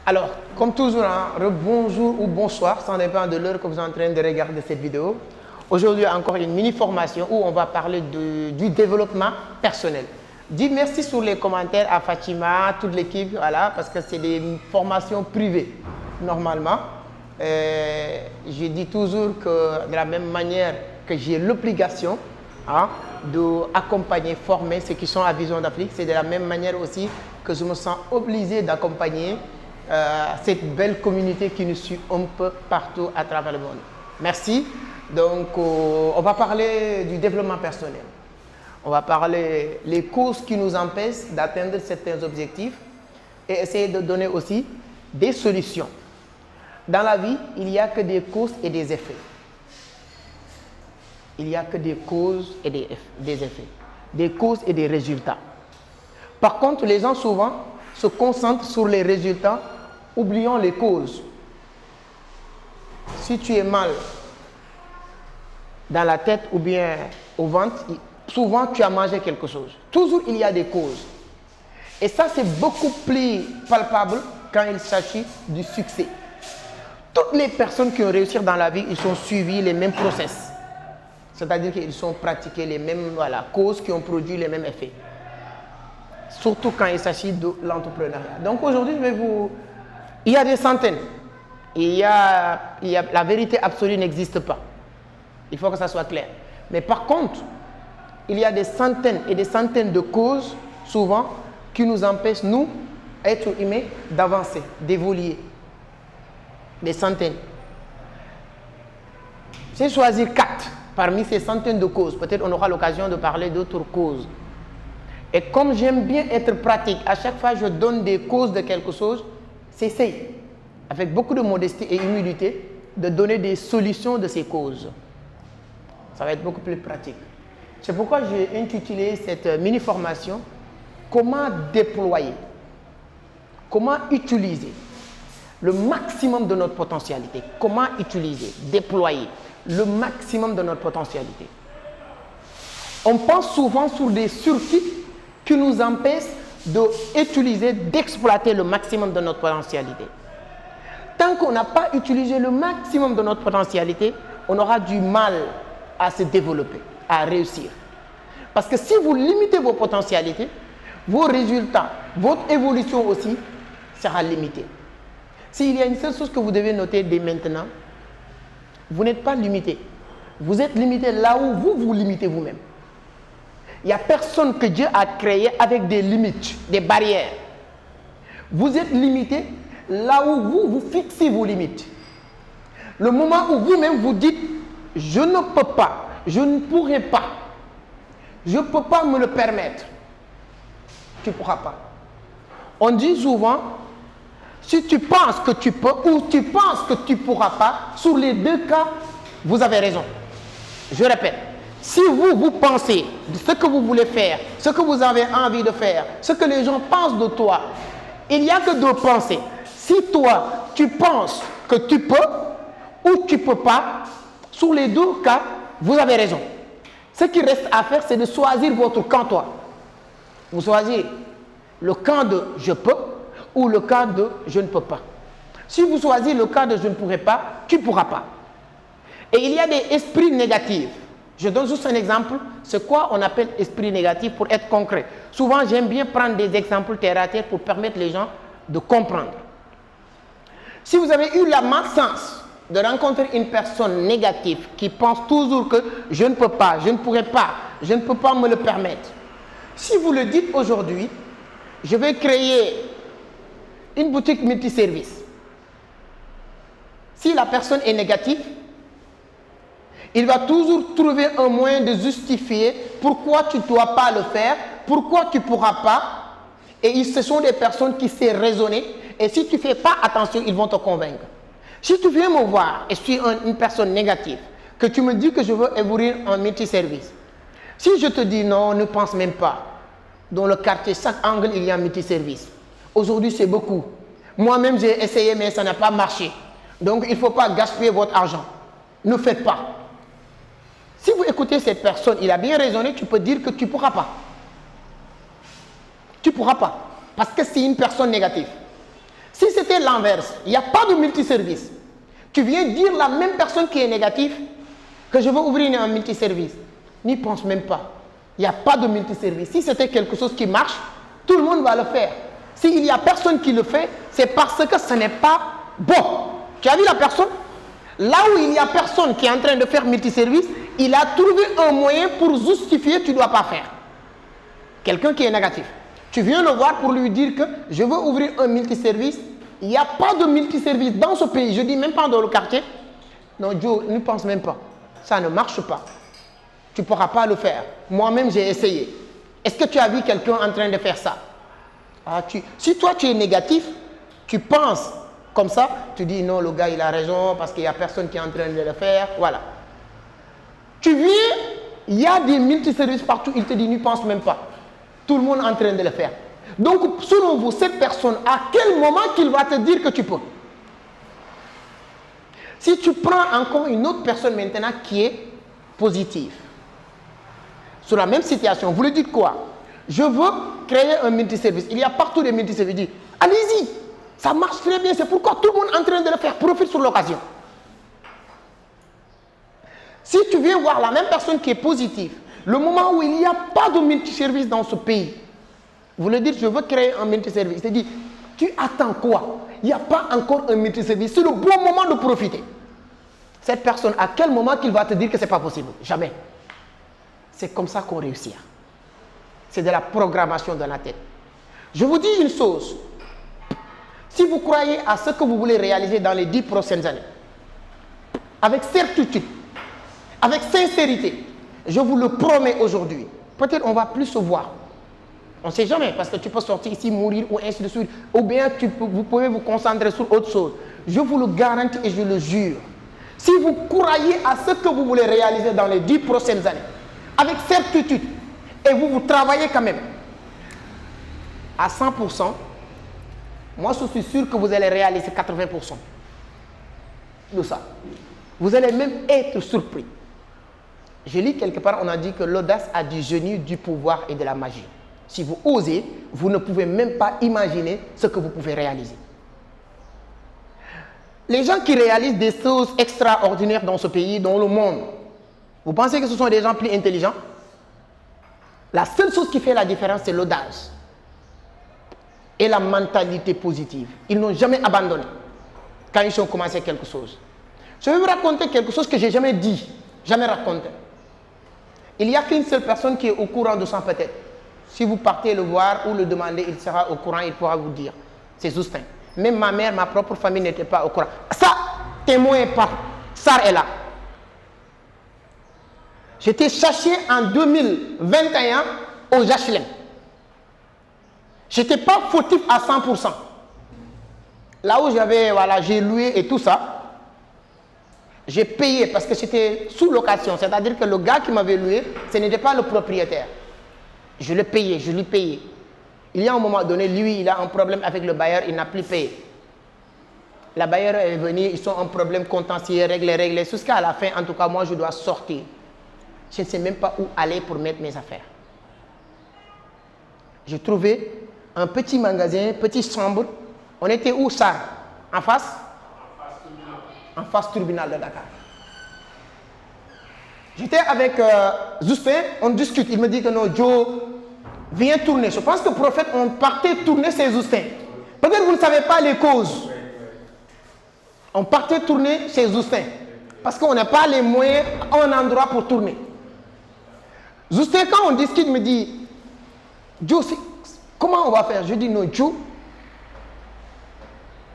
Alors, comme toujours, hein, bonjour ou bonsoir, ça dépend de l'heure que vous êtes en train de regarder cette vidéo. Aujourd'hui, encore une mini-formation où on va parler du développement personnel. Dis merci sur les commentaires à Fatima, toute l'équipe, voilà, parce que c'est des formations privées, normalement. Je dis toujours que de la même manière que j'ai l'obligation d'accompagner, former ceux qui sont à Vision d'Afrique, c'est de la même manière aussi que je me sens obligé d'accompagner cette belle communauté qui nous suit un peu partout à travers le monde. Merci. Donc, on va parler du développement personnel. On va parler des causes qui nous empêchent d'atteindre certains objectifs et essayer de donner aussi des solutions. Dans la vie, il n'y a que des causes et des effets. Il n'y a que des causes et des effets. Des causes et des résultats. Par contre, les gens souvent se concentrent sur les résultats, oubliant les causes. Si tu es mal dans la tête ou bien au ventre, souvent tu as mangé quelque chose. Toujours il y a des causes. Et ça, c'est beaucoup plus palpable quand il s'agit du succès. Toutes les personnes qui ont réussi dans la vie, ils ont suivi les mêmes process. C'est-à-dire qu'ils ont pratiqué les mêmes causes qui ont produit les mêmes effets. Surtout quand il s'agit de l'entrepreneuriat. Donc aujourd'hui, il y a des centaines. La vérité absolue n'existe pas. Il faut que ça soit clair. Mais par contre, il y a des centaines et des centaines de causes, souvent, qui nous empêchent, nous, êtres humains, d'avancer, d'évoluer. Des centaines. J'ai choisi 4 parmi ces centaines de causes. Peut-être on aura l'occasion de parler d'autres causes. Et comme j'aime bien être pratique, à chaque fois que je donne des causes de quelque chose, j'essaie, avec beaucoup de modestie et humilité, de donner des solutions de ces causes. Ça va être beaucoup plus pratique. C'est pourquoi j'ai intitulé cette mini-formation « Comment déployer, comment utiliser le maximum de notre potentialité ». Comment utiliser, déployer le maximum de notre potentialité. On pense souvent sur des circuits qui nous empêchent d'utiliser, d'exploiter le maximum de notre potentialité. Tant qu'on n'a pas utilisé le maximum de notre potentialité, on aura du mal à se développer, à réussir. Parce que si vous limitez vos potentialités, vos résultats, votre évolution aussi sera limitée. S'il y a une seule chose que vous devez noter dès maintenant, vous n'êtes pas limité. Vous êtes limité là où vous vous limitez vous-même. Il n'y a personne que Dieu a créé avec des limites, des barrières. Vous êtes limité là où vous fixez vos limites. Le moment où vous-même vous dites « je ne peux pas, je ne pourrai pas, je ne peux pas me le permettre », tu ne pourras pas. On dit souvent, si tu penses que tu peux ou tu penses que tu ne pourras pas, sur les deux cas, vous avez raison. Je répète, si vous pensez de ce que vous voulez faire, ce que vous avez envie de faire, ce que les gens pensent de toi, il n'y a que deux pensées. Si toi, tu penses que tu peux ou tu ne peux pas, sur les deux cas, vous avez raison. Ce qui reste à faire, c'est de choisir votre camp, toi. Vous choisissez le camp de « je peux » ou le camp de « je ne peux pas ». Si vous choisissez le camp de « je ne pourrai pas », tu ne pourras pas. Et il y a des esprits négatifs. Je donne juste un exemple. C'est quoi on appelle esprit négatif pour être concret. Souvent, j'aime bien prendre des exemples terre à terre pour permettre les gens de comprendre. Si vous avez eu la malchance de rencontrer une personne négative qui pense toujours que je ne peux pas, je ne pourrai pas, je ne peux pas me le permettre. Si vous le dites aujourd'hui, je vais créer une boutique multiservice. Si la personne est négative, il va toujours trouver un moyen de justifier pourquoi tu ne dois pas le faire, pourquoi tu ne pourras pas. Et ce sont des personnes qui savent raisonner. Et si tu ne fais pas attention, ils vont te convaincre. Si tu viens me voir et je suis une personne négative, que tu me dis que je veux évoluer en multiservice, si je te dis non, ne pense même pas. Dans le quartier, chaque angle, il y a un multiservice. Aujourd'hui, c'est beaucoup. Moi-même, j'ai essayé, mais ça n'a pas marché. Donc, il ne faut pas gaspiller votre argent. Ne faites pas. Si vous écoutez cette personne, il a bien raisonné, tu peux dire que tu ne pourras pas. Tu ne pourras pas. Parce que c'est une personne négative. Si c'était l'inverse, il n'y a pas de multiservice. Tu viens dire la même personne qui est négative que je veux ouvrir un multiservice. N'y pense même pas. Il n'y a pas de multiservice. Si c'était quelque chose qui marche, tout le monde va le faire. S'il n'y a personne qui le fait, c'est parce que ce n'est pas bon. Tu as vu la personne? Là où il n'y a personne qui est en train de faire multiservice, il a trouvé un moyen pour justifier tu ne dois pas faire. Quelqu'un qui est négatif. Tu viens le voir pour lui dire que je veux ouvrir un multiservice. Il n'y a pas de multiservice dans ce pays. Je dis même pas dans le quartier. Non, Joe, ne pense même pas. Ça ne marche pas. Tu ne pourras pas le faire. Moi-même, j'ai essayé. Est-ce que tu as vu quelqu'un en train de faire ça? Si toi, tu es négatif, tu penses comme ça, tu dis non, le gars, il a raison parce qu'il n'y a personne qui est en train de le faire. Voilà. Tu viens, il y a des multiservices partout, il te dit, n'y pense même pas. Tout le monde est en train de le faire. Donc, selon vous, cette personne, à quel moment qu'il va te dire que tu peux? Si tu prends encore une autre personne maintenant qui est positive, sur la même situation, vous lui dites quoi? Je veux créer un multiservice. Il y a partout des multiservices. Il dit, allez-y, ça marche très bien, c'est pourquoi tout le monde est en train de le faire. Profite sur l'occasion. Si tu viens voir la même personne qui est positive, le moment où il n'y a pas de multiservice dans ce pays, vous lui dites, je veux créer un multiservice. Il dit, tu attends quoi? Il n'y a pas encore un multiservice. C'est le bon moment de profiter. Cette personne, à quel moment qu'il va te dire que ce n'est pas possible? Jamais. C'est comme ça qu'on réussit. C'est de la programmation dans la tête. Je vous dis une chose. Si vous croyez à ce que vous voulez réaliser dans les 10 prochaines années, avec certitude, avec sincérité, je vous le promets aujourd'hui, peut-être on va plus se voir. On ne sait jamais, parce que tu peux sortir ici, mourir, ou ainsi de suite, ou bien vous pouvez vous concentrer sur autre chose. Je vous le garantis et je le jure. Si vous croyez à ce que vous voulez réaliser dans les 10 prochaines années, avec certitude, et vous travaillez quand même, à 100%, moi je suis sûr que vous allez réaliser 80% de ça. Vous allez même être surpris. Je lis quelque part, on a dit que l'audace a du génie, du pouvoir et de la magie. Si vous osez, vous ne pouvez même pas imaginer ce que vous pouvez réaliser. Les gens qui réalisent des choses extraordinaires dans ce pays, dans le monde, vous pensez que ce sont des gens plus intelligents? La seule chose qui fait la différence, c'est l'audace et la mentalité positive. Ils n'ont jamais abandonné quand ils ont commencé quelque chose. Je vais vous raconter quelque chose que je n'ai jamais dit, jamais raconté. Il n'y a qu'une seule personne qui est au courant de ça peut-être. Si vous partez le voir ou le demander, il sera au courant, il pourra vous dire. C'est Justin. Même ma mère, ma propre famille n'était pas au courant. Ça, témoin pas. Ça est là. J'étais cherché en 2021 au HLM. Je n'étais pas fautif à 100%. Là où j'avais, voilà, j'ai loué et tout ça, j'ai payé parce que c'était sous location. C'est-à-dire que le gars qui m'avait loué, ce n'était pas le propriétaire. Je l'ai payé, je l'ai payé. Il y a un moment donné, lui, il a un problème avec le bailleur, il n'a plus payé. La bailleur est venue, ils ont un problème contentieux, réglé. Jusqu'à la fin, en tout cas, moi, je dois sortir. Je ne sais même pas où aller pour mettre mes affaires. J'ai trouvé un petit magasin, petite chambre. On était où, ça? En face? En face tribunal de Dakar. J'étais avec Justin, on discute. Il me dit que non, Joe, viens tourner. Je pense que le prophète, on partait tourner chez Justin. Peut-être que vous ne savez pas les causes. On partait tourner chez Justin. Parce qu'on n'a pas les moyens, un endroit pour tourner. Justin, quand on discute, il me dit, Joe, comment on va faire? Je dis non, Joe,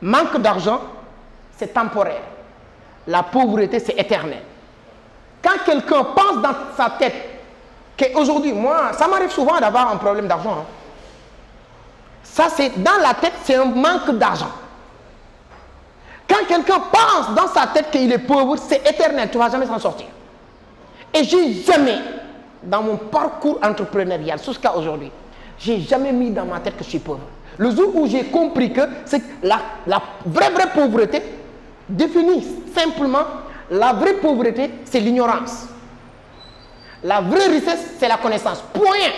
manque d'argent, c'est temporaire. La pauvreté, c'est éternel. Quand quelqu'un pense dans sa tête qu'aujourd'hui, moi, ça m'arrive souvent d'avoir un problème d'argent. Hein. Ça, c'est dans la tête, c'est un manque d'argent. Quand quelqu'un pense dans sa tête qu'il est pauvre, c'est éternel, tu ne vas jamais s'en sortir. Et j'ai jamais, dans mon parcours entrepreneurial jusqu'à aujourd'hui, j'ai jamais mis dans ma tête que je suis pauvre. Le jour où j'ai compris que c'est la vraie pauvreté définit simplement la vraie pauvreté, c'est l'ignorance. La vraie richesse, c'est la connaissance. Point.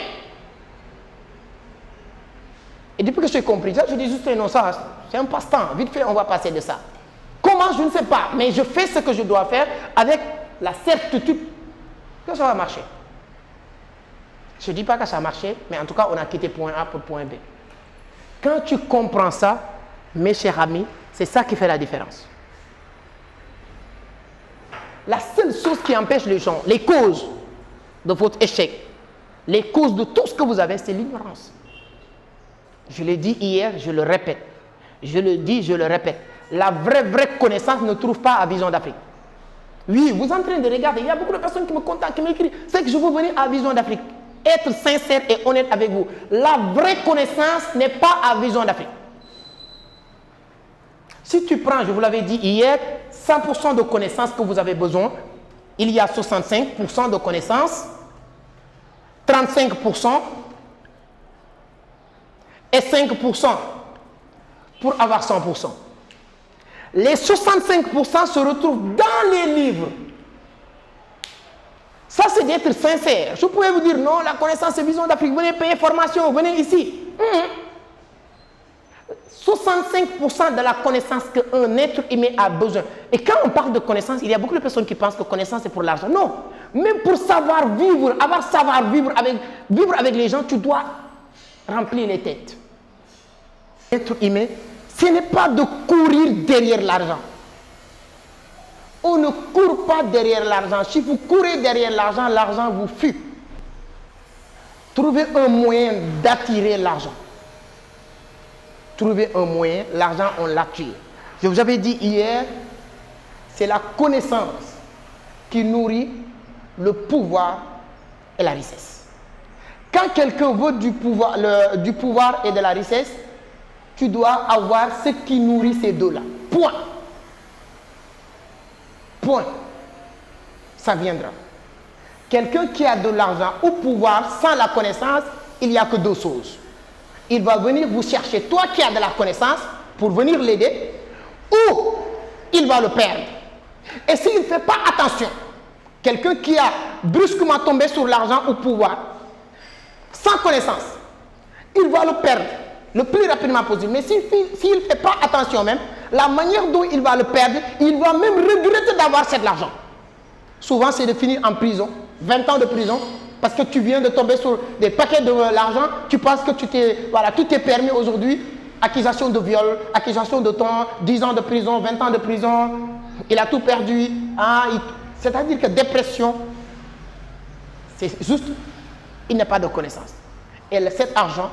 Et depuis que j'ai compris ça, je dis juste non, ça, c'est un passe-temps. Vite fait, on va passer de ça. Comment, je ne sais pas, mais je fais ce que je dois faire avec la certitude que ça va marcher. Je ne dis pas que ça a marché, mais en tout cas, on a quitté point A pour point B. Quand tu comprends ça, mes chers amis, c'est ça qui fait la différence. La seule chose qui empêche les gens, les causes de votre échec, les causes de tout ce que vous avez, c'est l'ignorance. Je l'ai dit hier, je le répète. Je le dis, je le répète. La vraie connaissance ne trouve pas à Vision d'Afrique. Oui, vous êtes en train de regarder, il y a beaucoup de personnes qui me contactent, qui m'écrivent. C'est que je veux venir à Vision d'Afrique. Être sincère et honnête avec vous. La vraie connaissance n'est pas à Vision d'Afrique. Si tu prends, je vous l'avais dit hier, 100% de connaissances que vous avez besoin, il y a 65% de connaissances, 35% et 5% pour avoir 100%. Les 65% se retrouvent dans les livres. Ça, c'est d'être sincère. Je pourrais vous dire, non, la connaissance, c'est Vision d'Afrique. Venez payer formation, venez ici. 65% de la connaissance qu'un être humain a besoin. Et quand on parle de connaissance, il y a beaucoup de personnes qui pensent que connaissance, c'est pour l'argent. Non. Même pour savoir vivre, vivre avec les gens, tu dois remplir les têtes. Être humain, ce n'est pas de courir derrière l'argent. On ne court pas derrière l'argent. Si vous courez derrière l'argent, l'argent vous fuit. Trouvez un moyen d'attirer l'argent. Trouvez un moyen, l'argent, on l'attire. Je vous avais dit hier, c'est la connaissance qui nourrit le pouvoir et la richesse. Quand quelqu'un veut du pouvoir et de la richesse, tu dois avoir ce qui nourrit ces deux-là. Point. Point. Ça viendra. Quelqu'un qui a de l'argent ou pouvoir sans la connaissance, il n'y a que deux choses. Il va venir vous chercher, toi qui as de la connaissance, pour venir l'aider, ou il va le perdre. Et s'il ne fait pas attention, quelqu'un qui a brusquement tombé sur l'argent ou pouvoir, sans connaissance, il va le perdre le plus rapidement possible. Mais s'il ne fait pas attention même, la manière dont il va le perdre, il va même regretter d'avoir cet argent. Souvent, c'est de finir en prison, 20 ans de prison, parce que tu viens de tomber sur des paquets de l'argent, tu penses que tout est permis aujourd'hui, accusation de viol, accusation de temps, 10 ans de prison, 20 ans de prison, il a tout perdu. C'est-à-dire que dépression, c'est juste, il n'a pas de connaissance. Et cet argent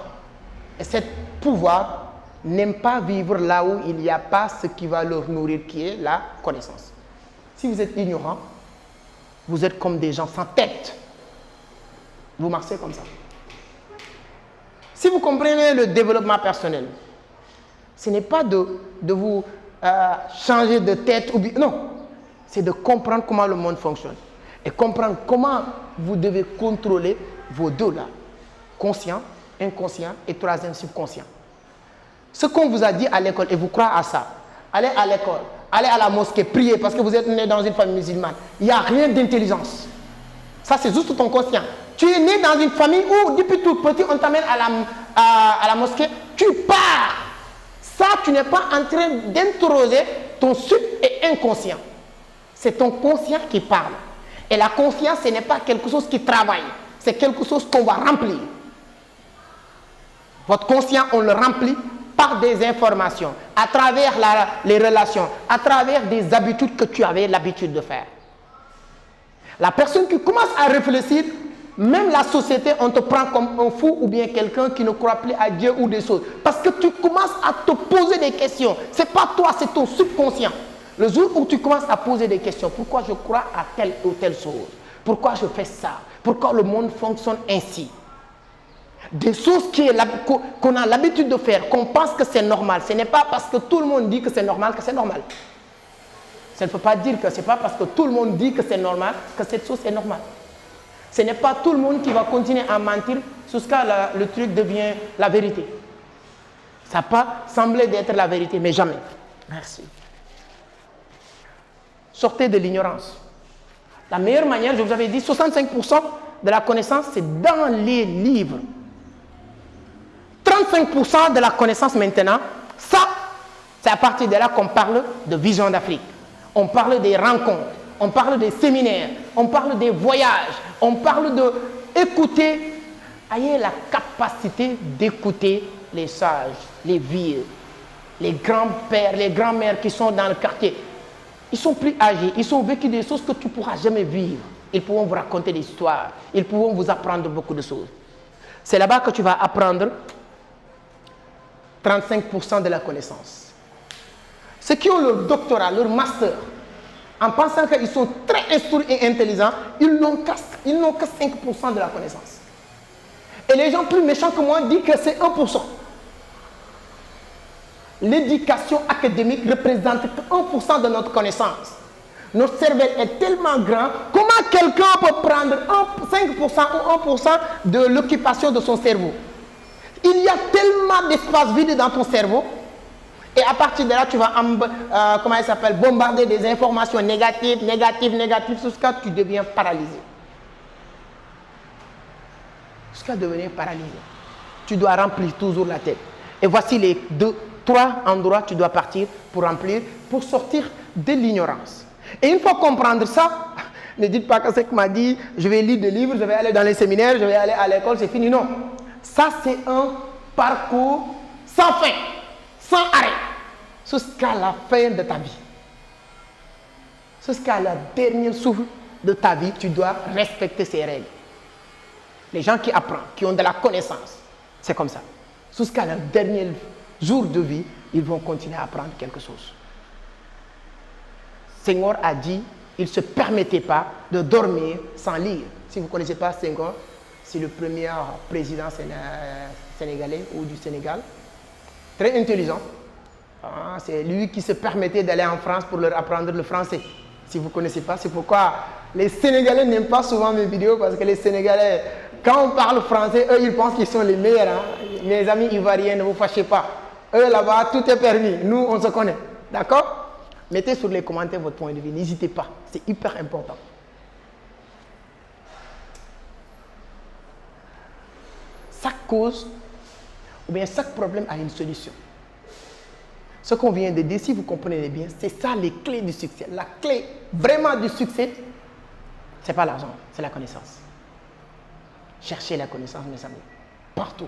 et cet pouvoir n'aiment pas vivre là où il n'y a pas ce qui va leur nourrir, qui est la connaissance. Si vous êtes ignorant, vous êtes comme des gens sans tête. Vous marchez comme ça. Si vous comprenez le développement personnel, ce n'est pas de vous changer de tête ou bien, non, c'est de comprendre comment le monde fonctionne et comprendre comment vous devez contrôler vos deux là, conscient, inconscient et troisième subconscient. Ce qu'on vous a dit à l'école et vous croyez à ça, allez à l'école, allez à la mosquée, priez parce que vous êtes né dans une famille musulmane. Il n'y a rien d'intelligence. Ça, c'est juste ton conscient. Tu es né dans une famille où, depuis tout petit, on t'amène à la mosquée. Tu pars. Ça, tu n'es pas en train d'interroger ton sub et inconscient. C'est ton conscient qui parle. Et la conscience, ce n'est pas quelque chose qui travaille. C'est quelque chose qu'on va remplir. Votre conscient, on le remplit par des informations, à travers les relations, à travers des habitudes que tu avais l'habitude de faire. La personne qui commence à réfléchir, même la société, on te prend comme un fou ou bien quelqu'un qui ne croit plus à Dieu ou des choses. Parce que tu commences à te poser des questions. Ce n'est pas toi, c'est ton subconscient. Le jour où tu commences à poser des questions, pourquoi je crois à telle ou telle chose? Pourquoi je fais ça? Pourquoi le monde fonctionne ainsi? Des choses qu'on a l'habitude de faire, qu'on pense que c'est normal. Ce n'est pas parce que tout le monde dit que c'est normal que c'est normal. Ça ne peut pas dire que ce n'est pas parce que tout le monde dit que c'est normal que cette chose est normale. Ce n'est pas tout le monde qui va continuer à mentir jusqu'à le truc devient la vérité. Ça peut sembler d'être la vérité, mais jamais. Merci. Sortez de l'ignorance. La meilleure manière, je vous avais dit, 65% de la connaissance, c'est dans les livres. 35% de la connaissance maintenant, ça, c'est à partir de là qu'on parle de Vision d'Afrique. On parle des rencontres, on parle des séminaires, on parle des voyages, on parle d'écouter. Ayez la capacité d'écouter les sages, les vieux, les grands-pères, les grands-mères qui sont dans le quartier. Ils sont plus âgés, ils ont vécu des choses que tu ne pourras jamais vivre. Ils pourront vous raconter des histoires, ils pourront vous apprendre beaucoup de choses. C'est là-bas que tu vas apprendre 35% de la connaissance. Ceux qui ont leur doctorat, leur master, en pensant qu'ils sont très instruits et intelligents, ils n'ont que 5% de la connaissance. Et les gens plus méchants que moi disent que c'est 1%. L'éducation académique représente 1% de notre connaissance. Notre cerveau est tellement grand, comment quelqu'un peut prendre 5% ou 1% de l'occupation de son cerveau? Il y a tellement d'espace vide dans ton cerveau, et à partir de là, tu vas bombarder des informations négatives, jusqu'à tu deviens paralysé. Jusqu'à devenir paralysé. Tu dois remplir toujours la tête. Et voici les 3 endroits que tu dois partir pour remplir, pour sortir de l'ignorance. Et une fois comprendre ça, ne dites pas que c'est que m'a dit, je vais lire des livres, je vais aller dans les séminaires, je vais aller à l'école, c'est fini. Non. Ça, c'est un parcours sans fin, sans arrêt, jusqu'à la fin de ta vie. Jusqu'à la dernière souffle de ta vie, tu dois respecter ces règles. Les gens qui apprennent, qui ont de la connaissance, c'est comme ça. Jusqu'à leur dernier jour de vie, ils vont continuer à apprendre quelque chose. Senghor a dit, il ne se permettait pas de dormir sans lire. Si vous ne connaissez pas Senghor, c'est le premier président sénégalais ou du Sénégal. Très intelligent. C'est lui qui se permettait d'aller en France pour leur apprendre le français. Si vous ne connaissez pas, c'est pourquoi les Sénégalais n'aiment pas souvent mes vidéos, parce que les Sénégalais, quand on parle français, eux, ils pensent qu'ils sont les meilleurs. Mes amis ivoiriens, ne vous fâchez pas. Eux, là-bas, tout est permis. Nous, on se connaît. D'accord? Mettez sur les commentaires votre point de vue. N'hésitez pas. C'est hyper important. Chaque cause, ou bien chaque problème a une solution. Ce qu'on vient de dire, si vous comprenez bien, c'est ça les clés du succès. La clé vraiment du succès, ce n'est pas l'argent, c'est la connaissance. Cherchez la connaissance, mes amis. Partout.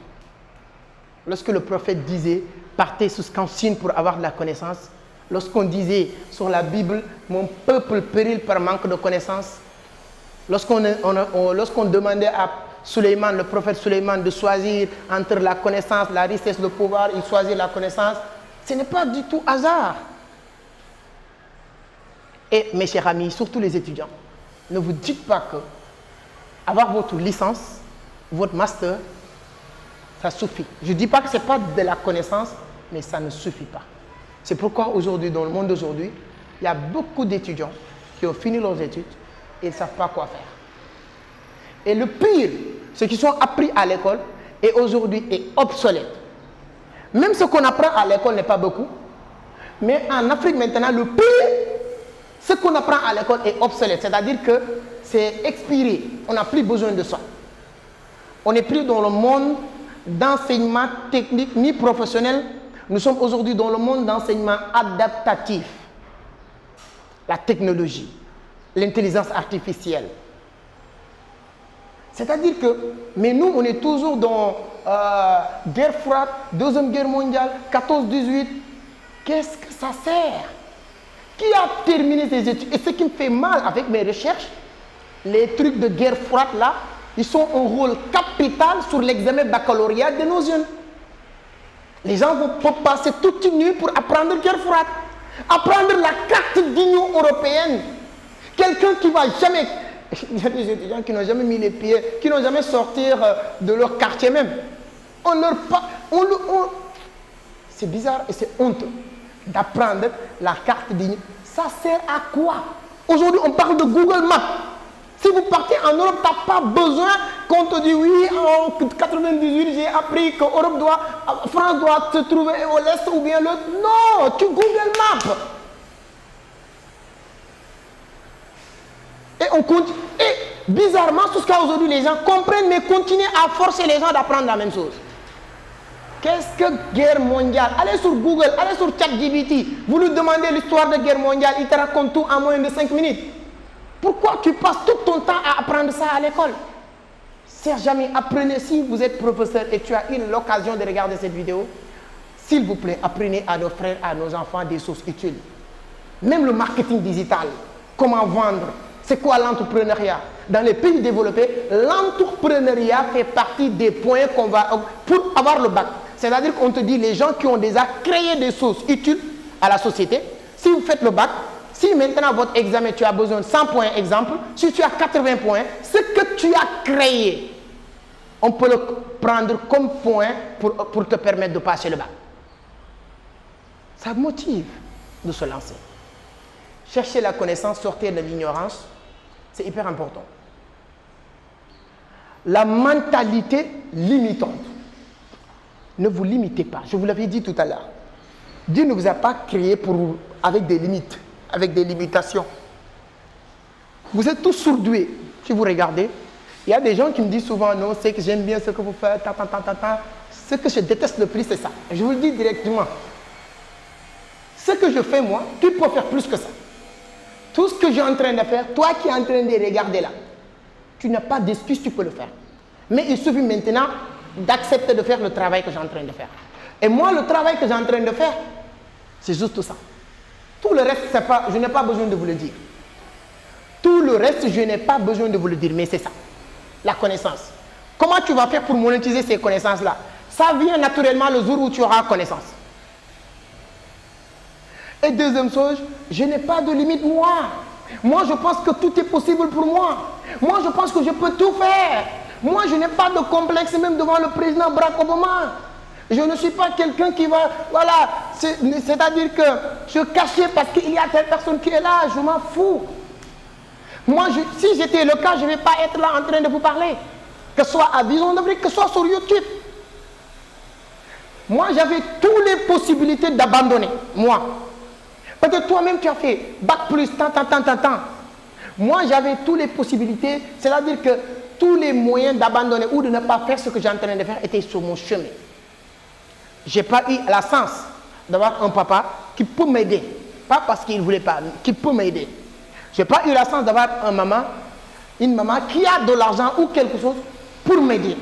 Lorsque le prophète disait, partez jusqu'en Chine pour avoir de la connaissance, lorsqu'on disait sur la Bible, mon peuple périt par manque de connaissance, lorsqu'on demandait à Suleiman, le prophète Suleiman, de choisir entre la connaissance, la richesse, le pouvoir, il choisit la connaissance, ce n'est pas du tout hasard. Et mes chers amis, surtout les étudiants, ne vous dites pas que avoir votre licence, votre master, ça suffit. Je ne dis pas que ce n'est pas de la connaissance, mais ça ne suffit pas. C'est pourquoi aujourd'hui, dans le monde d'aujourd'hui, il y a beaucoup d'étudiants qui ont fini leurs études et ils ne savent pas quoi faire. Et le pire, ce qu'ils ont appris à l'école est aujourd'hui obsolète. Même ce qu'on apprend à l'école n'est pas beaucoup. Mais en Afrique maintenant, le pire, ce qu'on apprend à l'école est obsolète. C'est-à-dire que c'est expiré. On n'a plus besoin de ça. On n'est plus dans le monde d'enseignement technique ni professionnel. Nous sommes aujourd'hui dans le monde d'enseignement adaptatif. La technologie, l'intelligence artificielle. C'est-à-dire que, mais nous, on est toujours dans guerre froide, Deuxième Guerre mondiale, 14-18. Qu'est-ce que ça sert? Qui a terminé ses études? Et ce qui me fait mal avec mes recherches, les trucs de guerre froide là, ils sont un rôle capital sur l'examen baccalauréat de nos jeunes. Les gens vont passer toute une nuit pour apprendre guerre froide, apprendre la carte d'Union européenne. Quelqu'un qui va jamais... Il y a des étudiants qui n'ont jamais mis les pieds, qui n'ont jamais sorti de leur quartier même. C'est bizarre et c'est honteux d'apprendre la carte d'Union. Ça sert à quoi? Aujourd'hui, on parle de Google Maps. Si vous partez en Europe, tu n'as pas besoin qu'on te dise oui, en 98, j'ai appris que France doit se trouver au l'est ou bien l'autre. Non, tu Google Maps. Et on continue. Et bizarrement, jusqu'à aujourd'hui, les gens comprennent, mais continuent à forcer les gens d'apprendre la même chose. Qu'est-ce que guerre mondiale? Allez sur Google, allez sur ChatGPT. Vous lui demandez l'histoire de guerre mondiale, il te raconte tout en moins de 5 minutes. Pourquoi tu passes tout ton temps à apprendre ça à l'école? Chers amis, apprenez. Si vous êtes professeur et tu as eu l'occasion de regarder cette vidéo, s'il vous plaît, apprenez à nos frères, à nos enfants des sources utiles. Même le marketing digital, comment vendre, c'est quoi l'entrepreneuriat? Dans les pays développés, l'entrepreneuriat fait partie des points qu'on va pour avoir le bac. C'est-à-dire qu'on te dit les gens qui ont déjà créé des sources utiles à la société, si vous faites le bac, si maintenant votre examen tu as besoin de 100 points exemple, si tu as 80 points, ce que tu as créé, on peut le prendre comme point pour te permettre de passer le bac. Ça motive de se lancer. Cherchez la connaissance, sortir de l'ignorance, c'est hyper important. La mentalité limitante. Ne vous limitez pas. Je vous l'avais dit tout à l'heure. Dieu ne vous a pas créé avec des limites, avec des limitations. Vous êtes tous sourds-doués. Si vous regardez, il y a des gens qui me disent souvent, non, c'est que j'aime bien ce que vous faites, Ce que je déteste le plus, c'est ça. Je vous le dis directement. Ce que je fais, moi, tu peux faire plus que ça. Tout ce que je suis en train de faire, toi qui es en train de regarder là, tu n'as pas d'excuse, tu peux le faire. Mais il suffit maintenant d'accepter de faire le travail que j'ai en train de faire. Et moi, le travail que j'ai en train de faire, c'est juste ça. Tout le reste, je n'ai pas besoin de vous le dire. Tout le reste, je n'ai pas besoin de vous le dire, mais c'est ça. La connaissance. Comment tu vas faire pour monétiser ces connaissances-là? Ça vient naturellement le jour où tu auras connaissance. Et deuxième chose, je n'ai pas de limite moi. Moi, je pense que tout est possible pour moi. Moi, je pense que je peux tout faire. Moi, je n'ai pas de complexe même devant le président Barack Obama. Je ne suis pas quelqu'un qui va... Voilà, c'est-à-dire que je cachais parce qu'il y a telle personne qui est là. Je m'en fous. Moi, si j'étais le cas, je ne vais pas être là en train de vous parler. Que ce soit à Vision d'Afrique, que ce soit sur YouTube. Moi, j'avais toutes les possibilités d'abandonner. Moi. Parce que toi-même, tu as fait bac plus, tant. Moi, j'avais toutes les possibilités, c'est-à-dire que tous les moyens d'abandonner ou de ne pas faire ce que j'ai en train de faire étaient sur mon chemin. Je n'ai pas eu la chance d'avoir un papa qui peut m'aider. Pas parce qu'il ne voulait pas, qui peut m'aider. Je n'ai pas eu la chance d'avoir une maman qui a de l'argent ou quelque chose pour m'aider.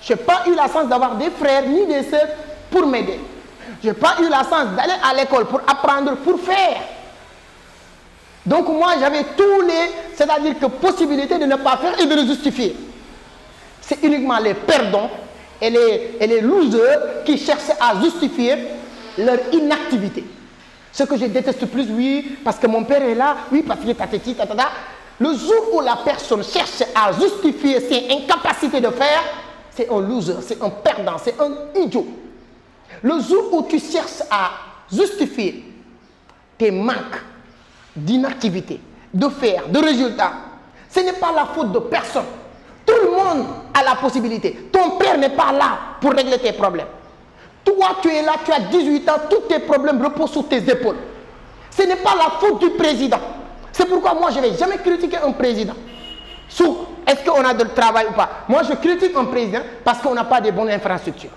Je n'ai pas eu la chance d'avoir des frères ni des sœurs pour m'aider. Je n'ai pas eu la chance d'aller à l'école pour apprendre, pour faire. Donc moi, j'avais c'est-à-dire que possibilité de ne pas faire et de le justifier. C'est uniquement les perdants et les losers qui cherchent à justifier leur inactivité. Ce que je déteste plus, oui, parce que mon père est là, oui, parce qu'il est tatati, tatata. Le jour où la personne cherche à justifier ses incapacités de faire, c'est un loser, c'est un perdant, c'est un idiot. Le jour où tu cherches à justifier tes manques d'inactivité, de faire, de résultats, ce n'est pas la faute de personne. Tout le monde a la possibilité. Ton père n'est pas là pour régler tes problèmes. Toi, tu es là, tu as 18 ans, tous tes problèmes reposent sur tes épaules. Ce n'est pas la faute du président. C'est pourquoi moi, je ne vais jamais critiquer un président. Est-ce qu'on a de travail ou pas? Moi, je critique un président parce qu'on n'a pas de bonnes infrastructures.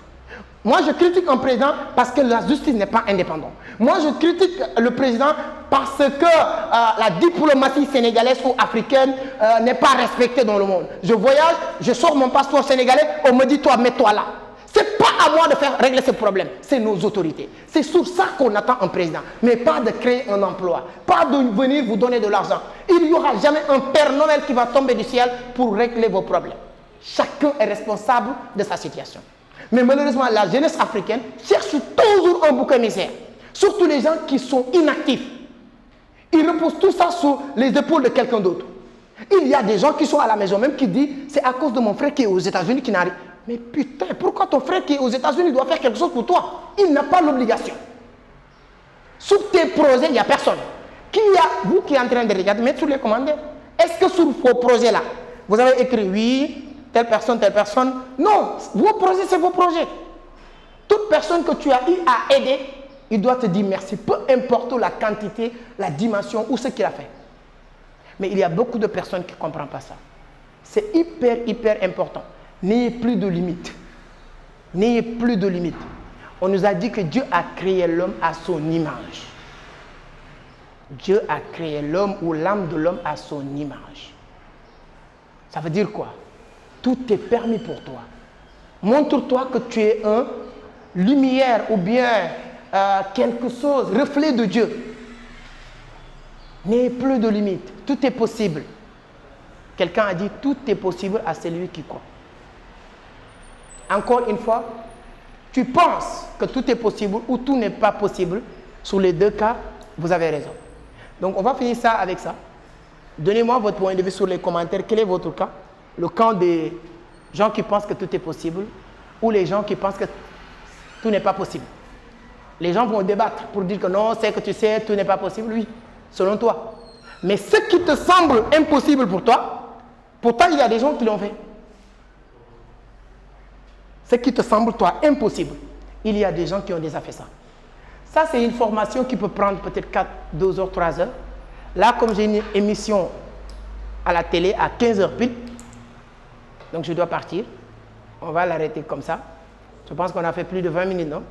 Moi, je critique un président parce que la justice n'est pas indépendante. Moi, je critique le président parce que la diplomatie sénégalaise ou africaine n'est pas respectée dans le monde. Je voyage, je sors mon passeport sénégalais, on me dit, toi, mets-toi là. Ce n'est pas à moi de faire régler ce problème, c'est nos autorités. C'est sur ça qu'on attend un président, mais pas de créer un emploi, pas de venir vous donner de l'argent. Il n'y aura jamais un Père Noël qui va tomber du ciel pour régler vos problèmes. Chacun est responsable de sa situation. Mais malheureusement, la jeunesse africaine cherche toujours un bouc émissaire. Surtout les gens qui sont inactifs. Ils reposent tout ça sur les épaules de quelqu'un d'autre. Il y a des gens qui sont à la maison même qui disent, c'est à cause de mon frère qui est aux États-Unis qui n'arrive. Mais putain, pourquoi ton frère qui est aux États-Unis doit faire quelque chose pour toi? Il n'a pas l'obligation. Sur tes projets, il n'y a personne. Vous qui êtes en train de regarder, mettez sur les commentaires. Est-ce que sur vos projets-là, vous avez écrit oui, telle personne, non, vos projets, c'est vos projets. Toute personne que tu as eu à aider, il doit te dire merci, peu importe la quantité, la dimension ou ce qu'il a fait. Mais il y a beaucoup de personnes qui ne comprennent pas ça. C'est hyper important. N'ayez plus de limites. N'ayez plus de limites. On nous a dit que Dieu a créé l'homme à son image. Dieu a créé l'homme ou l'âme de l'homme à son image. Ça veut dire quoi? Tout est permis pour toi. Montre-toi que tu es un lumière ou bien quelque chose, reflet de Dieu. N'ayez plus de limites. Tout est possible. Quelqu'un a dit tout est possible à celui qui croit. Encore une fois, tu penses que tout est possible ou tout n'est pas possible. Sur les deux cas, vous avez raison. Donc, on va finir ça avec ça. Donnez-moi votre point de vue sur les commentaires. Quel est votre cas? Le camp des gens qui pensent que tout est possible ou les gens qui pensent que tout n'est pas possible? Les gens vont débattre pour dire que non, c'est que tu sais, tout n'est pas possible. Oui, selon toi. Mais ce qui te semble impossible pour toi, pourtant, il y a des gens qui l'ont fait. Ce qui te semble, toi, impossible, il y a des gens qui ont déjà fait ça. Ça, c'est une formation qui peut prendre peut-être 4, 2 heures, 3 heures. Là, comme j'ai une émission à la télé à 15 heures pile, donc je dois partir. On va l'arrêter comme ça. Je pense qu'on a fait plus de 20 minutes, non?